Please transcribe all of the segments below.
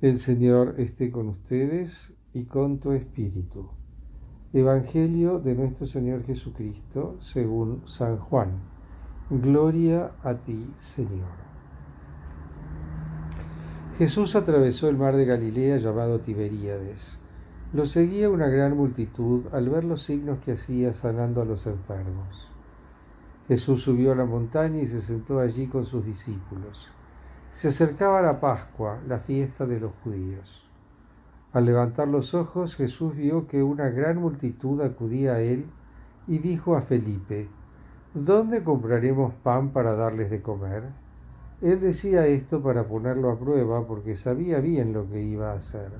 El Señor esté con ustedes y con tu espíritu. Evangelio de nuestro Señor Jesucristo según San Juan. Gloria a ti, Señor. Jesús atravesó el mar de Galilea llamado Tiberíades. Lo seguía una gran multitud al ver los signos que hacía sanando a los enfermos. Jesús subió a la montaña y se sentó allí con sus discípulos. Se acercaba la Pascua, la fiesta de los judíos. Al levantar los ojos, Jesús vio que una gran multitud acudía a él y dijo a Felipe: ¿Dónde compraremos pan para darles de comer? Él decía esto para ponerlo a prueba porque sabía bien lo que iba a hacer.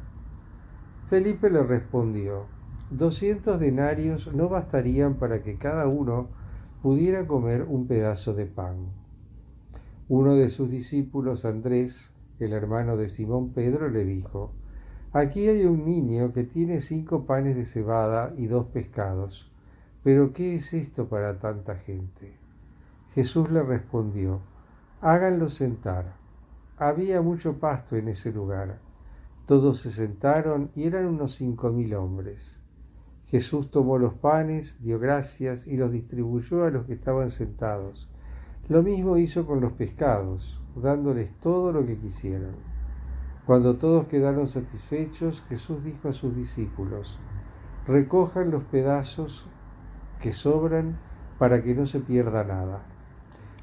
Felipe le respondió: 200 denarios no bastarían para que cada uno pudiera comer un pedazo de pan. Uno de sus discípulos, Andrés, el hermano de Simón Pedro, le dijo: Aquí hay un niño que tiene 5 panes de cebada y 2 pescados. ¿Pero qué es esto para tanta gente? Jesús le respondió: Háganlo sentar. Había mucho pasto en ese lugar. Todos se sentaron y eran unos 5.000 hombres. Jesús tomó los panes, dio gracias y los distribuyó a los que estaban sentados. Lo mismo hizo con los pescados, dándoles todo lo que quisieran. Cuando todos quedaron satisfechos, Jesús dijo a sus discípulos: Recojan los pedazos que sobran para que no se pierda nada.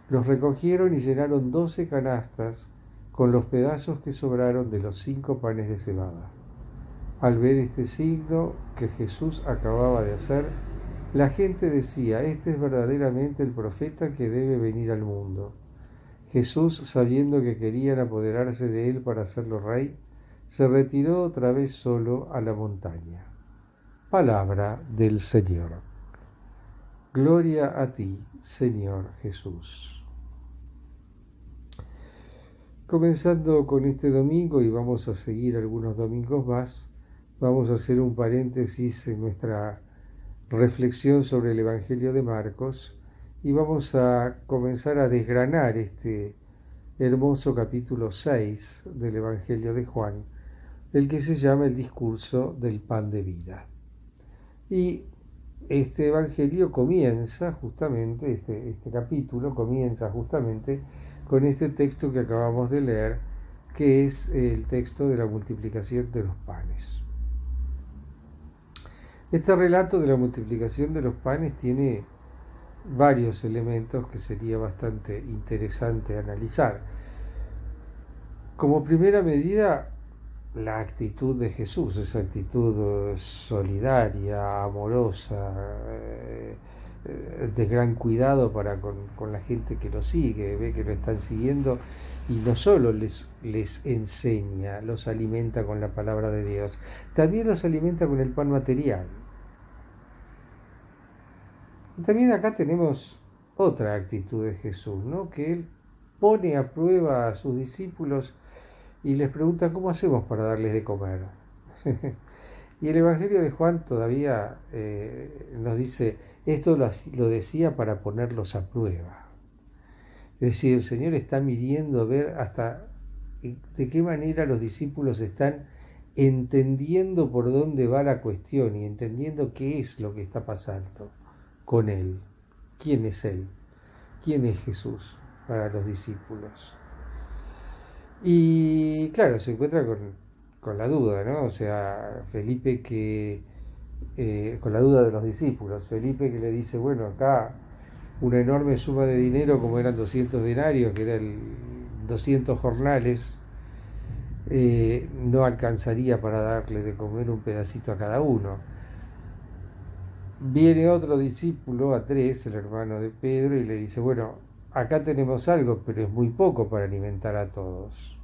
Los recogieron y llenaron 12 canastas con los pedazos que sobraron de los 5 panes de cebada. Al ver este signo que Jesús acababa de hacer, la gente decía: Este es verdaderamente el profeta que debe venir al mundo. Jesús, sabiendo que querían apoderarse de él para hacerlo rey, se retiró otra vez solo a la montaña. Palabra del Señor. Gloria a ti, Señor Jesús. Comenzando con este domingo, y vamos a seguir algunos domingos más, vamos a hacer un paréntesis en nuestra reflexión sobre el Evangelio de Marcos y vamos a comenzar a desgranar este hermoso capítulo 6 del Evangelio de Juan, el que se llama el discurso del pan de vida. Y este Evangelio comienza justamente, este capítulo comienza justamente con este texto que acabamos de leer, que es el texto de la multiplicación de los panes. Este relato de la multiplicación de los panes tiene varios elementos que sería bastante interesante analizar. Como primera medida, la actitud de Jesús, esa actitud solidaria, amorosa, de gran cuidado para con la gente que lo sigue, ve que lo están siguiendo y no solo les enseña, los alimenta con la palabra de Dios, también los alimenta con el pan material. Y también acá tenemos otra actitud de Jesús, ¿no? Que Él pone a prueba a sus discípulos y les pregunta: ¿cómo hacemos para darles de comer? Y el Evangelio de Juan todavía nos dice: esto lo decía para ponerlos a prueba. Es decir, el Señor está midiendo a ver hasta de qué manera los discípulos están entendiendo por dónde va la cuestión y entendiendo qué es lo que está pasando con Él. ¿Quién es Él? ¿Quién es Jesús para los discípulos? Y claro, se encuentra con la duda, ¿no? O sea, Felipe con la duda de los discípulos, Felipe que le dice: bueno, acá una enorme suma de dinero, como eran 200 denarios, que eran 200 jornales, no alcanzaría para darle de comer un pedacito a cada uno. Viene otro discípulo, Andrés, el hermano de Pedro, y le dice: bueno, acá tenemos algo, pero es muy poco para alimentar a todos.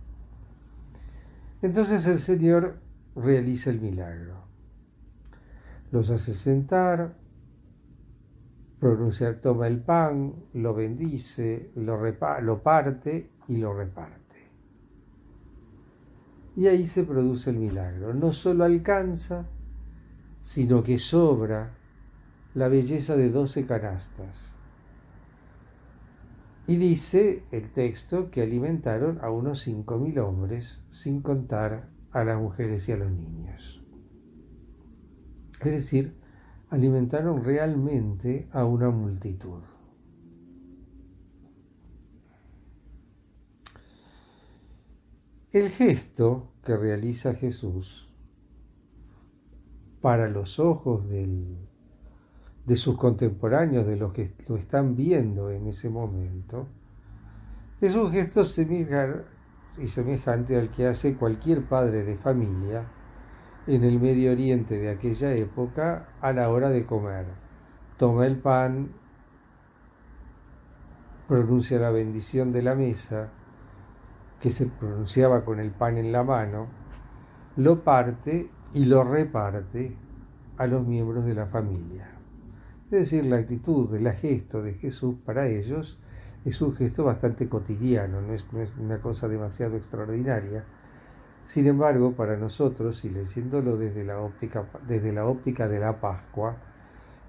Entonces el Señor realiza el milagro. Los hace sentar, toma el pan, lo bendice, lo parte y lo reparte. Y ahí se produce el milagro. No solo alcanza, sino que sobra la belleza de 12 canastas. Y dice el texto que alimentaron a unos 5.000 hombres, sin contar a las mujeres y a los niños. Es decir, alimentaron realmente a una multitud. El gesto que realiza Jesús para los ojos de sus contemporáneos, de los que lo están viendo en ese momento, es un gesto semejante al que hace cualquier padre de familia en el Medio Oriente de aquella época a la hora de comer. Toma el pan, pronuncia la bendición de la mesa, que se pronunciaba con el pan en la mano, lo parte y lo reparte a los miembros de la familia. Es decir, la actitud, el gesto de Jesús para ellos es un gesto bastante cotidiano, no es una cosa demasiado extraordinaria. Sin embargo, para nosotros, y leyéndolo desde la óptica de la Pascua,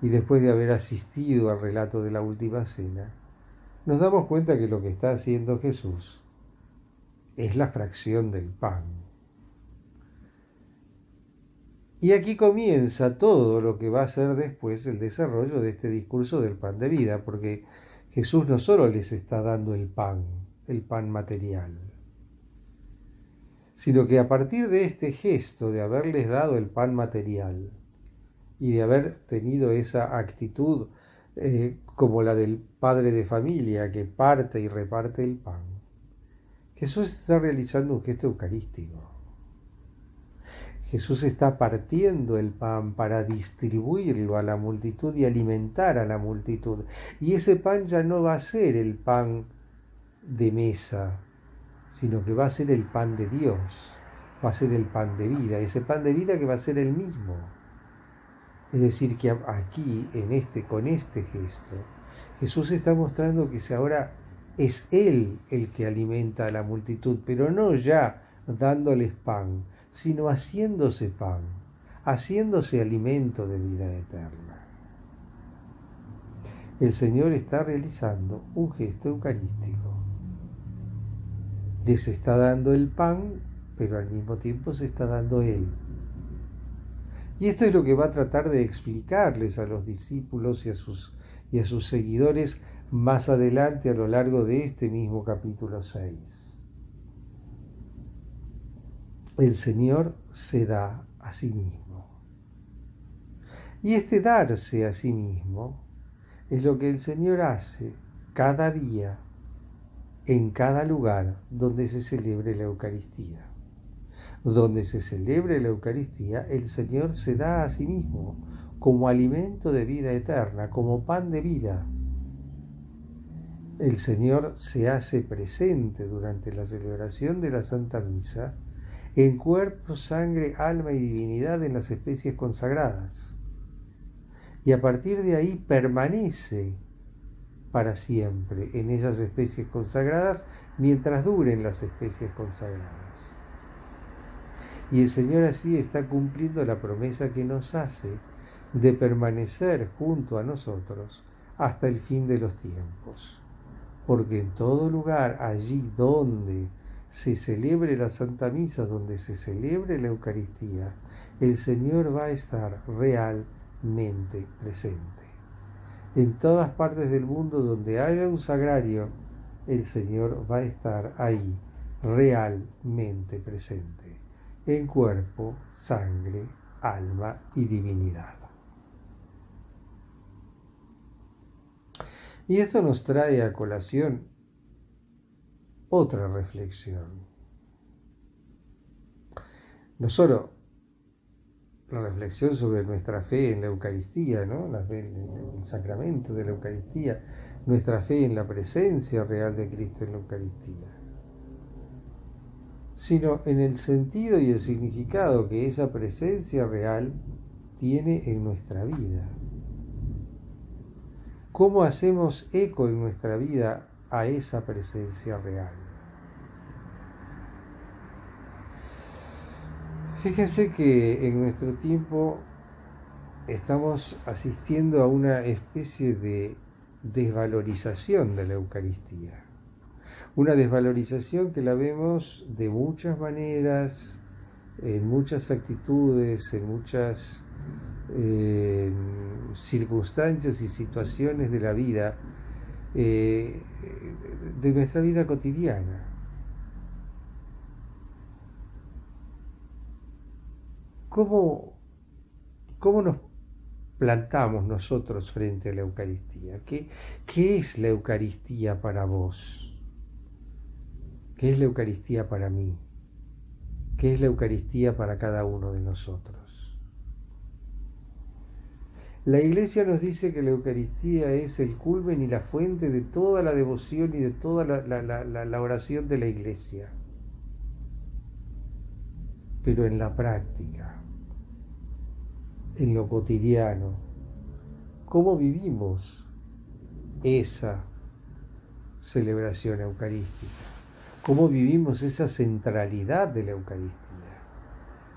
y después de haber asistido al relato de la Última Cena, nos damos cuenta que lo que está haciendo Jesús es la fracción del pan. Y aquí comienza todo lo que va a ser después el desarrollo de este discurso del pan de vida, porque Jesús no solo les está dando el pan material, sino que a partir de este gesto de haberles dado el pan material y de haber tenido esa actitud como la del padre de familia que parte y reparte el pan, Jesús está realizando un gesto eucarístico. Jesús está partiendo el pan para distribuirlo a la multitud y alimentar a la multitud. Y ese pan ya no va a ser el pan de mesa, sino que va a ser el pan de Dios, va a ser el pan de vida, ese pan de vida que va a ser el mismo. Es decir, que aquí, con este gesto, Jesús está mostrando que ahora es Él el que alimenta a la multitud, pero no ya dándoles pan, sino haciéndose pan, haciéndose alimento de vida eterna. El Señor está realizando un gesto eucarístico. Les está dando el pan, pero al mismo tiempo se está dando Él. Y esto es lo que va a tratar de explicarles a los discípulos y a sus seguidores más adelante a lo largo de este mismo capítulo 6. El Señor se da a sí mismo. Y este darse a sí mismo es lo que el Señor hace cada día, en cada lugar donde se celebre la Eucaristía. Donde se celebre la Eucaristía, el Señor se da a sí mismo como alimento de vida eterna, como pan de vida. El Señor se hace presente durante la celebración de la Santa Misa en cuerpo, sangre, alma y divinidad en las especies consagradas. Y a partir de ahí permanece para siempre en esas especies consagradas mientras duren las especies consagradas. Y el Señor así está cumpliendo la promesa que nos hace de permanecer junto a nosotros hasta el fin de los tiempos. Porque en todo lugar, allí donde se celebre la Santa Misa, donde se celebre la Eucaristía, el Señor va a estar realmente presente. En todas partes del mundo donde haya un sagrario, el Señor va a estar ahí, realmente presente, en cuerpo, sangre, alma y divinidad. Y esto nos trae a colación otra reflexión. No solo la reflexión sobre nuestra fe en la Eucaristía, ¿no? La fe en el sacramento de la Eucaristía, nuestra fe en la presencia real de Cristo en la Eucaristía, sino en el sentido y el significado que esa presencia real tiene en nuestra vida. ¿Cómo hacemos eco en nuestra vida a esa presencia real? Fíjense que en nuestro tiempo estamos asistiendo a una especie de desvalorización de la Eucaristía. Una desvalorización que la vemos de muchas maneras, en muchas actitudes, en muchas circunstancias y situaciones de la vida, de nuestra vida cotidiana. ¿Cómo nos plantamos nosotros frente a la Eucaristía? ¿Qué es la Eucaristía para vos? ¿Qué es la Eucaristía para mí? ¿Qué es la Eucaristía para cada uno de nosotros? La Iglesia nos dice que la Eucaristía es el culmen y la fuente de toda la devoción y de toda la oración de la Iglesia. Pero en la práctica, en lo cotidiano, ¿cómo vivimos esa celebración eucarística? ¿Cómo vivimos esa centralidad de la Eucaristía?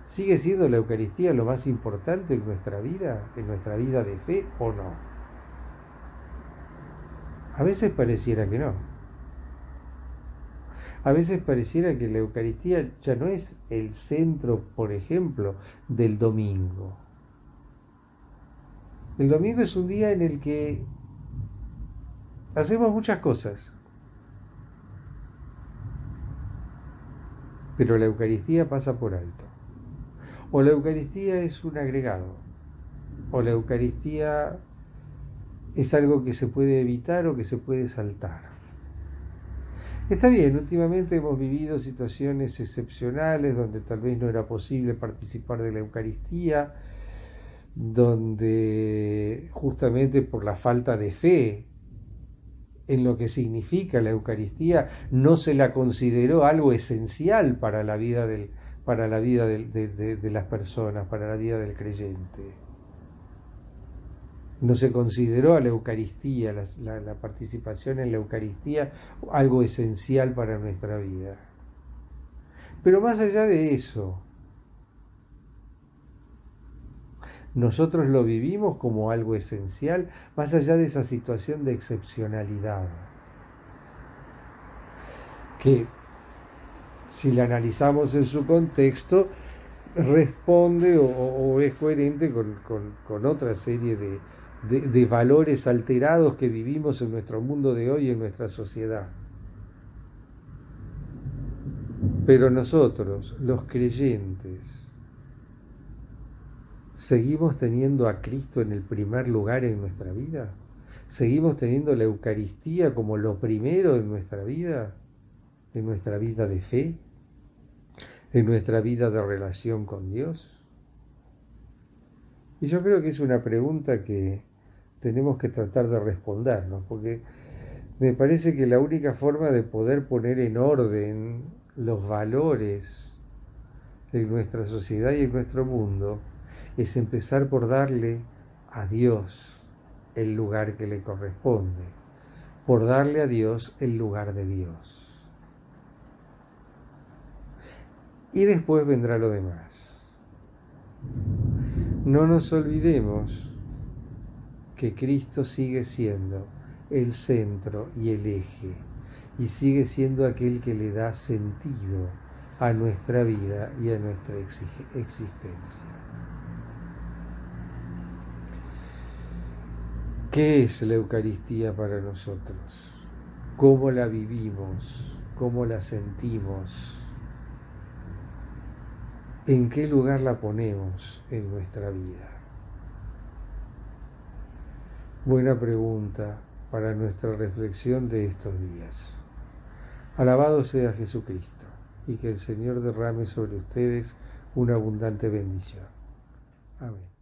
¿Sigue siendo la Eucaristía lo más importante en nuestra vida de fe o no? A veces pareciera que no. A veces pareciera que la Eucaristía ya no es el centro, por ejemplo, del domingo. El domingo es un día en el que hacemos muchas cosas, pero la Eucaristía pasa por alto. O la Eucaristía es un agregado, o la Eucaristía es algo que se puede evitar o que se puede saltar. Está bien, últimamente hemos vivido situaciones excepcionales donde tal vez no era posible participar de la Eucaristía, donde justamente por la falta de fe en lo que significa la Eucaristía no se la consideró algo esencial para la vida de las personas, para la vida del creyente. No se consideró a la Eucaristía, la participación en la Eucaristía, algo esencial para nuestra vida. Pero más allá de eso, nosotros lo vivimos como algo esencial, más allá de esa situación de excepcionalidad, que si la analizamos en su contexto, responde o es coherente con otra serie de valores alterados que vivimos en nuestro mundo de hoy, en nuestra sociedad. Pero nosotros, los creyentes, ¿seguimos teniendo a Cristo en el primer lugar en nuestra vida? ¿Seguimos teniendo la Eucaristía como lo primero en nuestra vida de fe, en nuestra vida de relación con Dios? Y yo creo que es una pregunta que tenemos que tratar de respondernos, porque me parece que la única forma de poder poner en orden los valores en nuestra sociedad y en nuestro mundo es empezar por darle a Dios el lugar que le corresponde, por darle a Dios el lugar de Dios. Y después vendrá lo demás. No nos olvidemos que Cristo sigue siendo el centro y el eje, y sigue siendo aquel que le da sentido a nuestra vida y a nuestra existencia. ¿Qué es la Eucaristía para nosotros? ¿Cómo la vivimos? ¿Cómo la sentimos? ¿En qué lugar la ponemos en nuestra vida? Buena pregunta para nuestra reflexión de estos días. Alabado sea Jesucristo, y que el Señor derrame sobre ustedes una abundante bendición. Amén.